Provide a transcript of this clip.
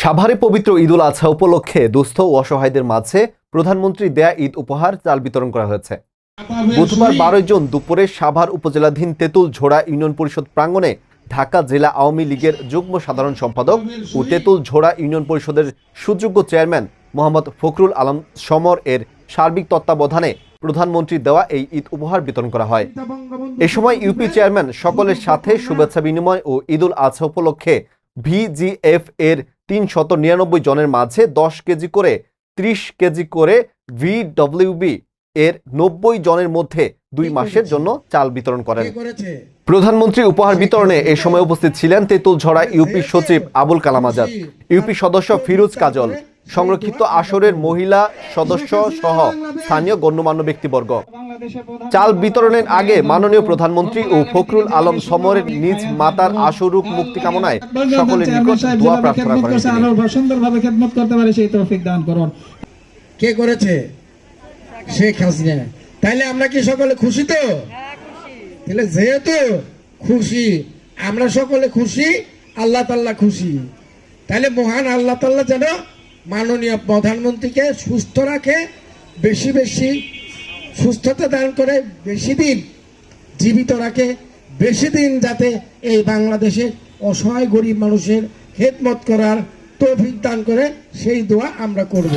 সাভারে পবিত্র ঈদুল আজহা উপলক্ষে দুস্থ ও অসহায়দের মাঝে প্রধানমন্ত্রী দেয়া ঈদ উপহার চাল বিতরণ করা হয়েছে। বুধবার 12 জুন দুপুরে সাভার উপজেলাধীন তেঁতুল ঝোড়া ইউনিয়ন পরিষদ প্রাঙ্গণে ঢাকা জেলা আওয়ামী লীগের যুগ্ম সাধারণ সম্পাদক ও তেঁতুল ঝোড়া ইউনিয়ন পরিষদের সুযোগ্য চেয়ারম্যান মোহাম্মদ ফখরুল আলম সমর এর সার্বিক তত্ত্বাবধানে প্রধানমন্ত্রী দেওয়া এই ঈদ উপহার বিতরণ করা হয়। এ সময় ইউপি চেয়ারম্যান সকলের সাথে শুভেচ্ছা বিনিময় ও ঈদুল আজহা উপলক্ষে ভিজিএফ এর 399 জনের মাঝে 10 কেজি করে 30 কেজি করে ভিডব্লিউবি এর 90 জনের মধ্যে 2 মাসের জন্য চাল বিতরণ করেন। প্রধানমন্ত্রী উপহার বিতরণে এ সময় উপস্থিত ছিলেন তেঁতুলঝড়া ইউপি সচিব আবুল কালাম আজাদ, ইউপি সদস্য ফিরোজ কাজল, সংরক্ষিত আসরের মহিলা সদস্য সহ স্থানীয় গণ্যমান্য ব্যক্তিবর্গ। চাল বিতরণের আগে মাননীয় প্রধানমন্ত্রী ও ফখরুল আলম সমরের নিজ মাতার আশুরূপ মুক্তি কামনায় সকলের নিকট দোয়া প্রার্থনা করেন। সুন্দরভাবে খেদমত করতে পারে সেই তৌফিক দান করুন। কে করেছে? শেখ হাসিনা। তাইলে আমরা কি সকলে খুশি? তো তাহলে যেহেতু খুশি, আমরা সকলে খুশি, আল্লাহ তাআলা খুশি, তাহলে মহান আল্লাহ তাআলা যেন মাননীয় প্রধানমন্ত্রীকে সুস্থ রাখে, বেশি বেশি সুস্থতা দান করে, বেশি দিন জীবিত রাখে, বেশি দিন যাতে এই বাংলাদেশে অসহায় গরিব মানুষের খেদমত করার তৌফিক দান করে, সেই দোয়া আমরা করব।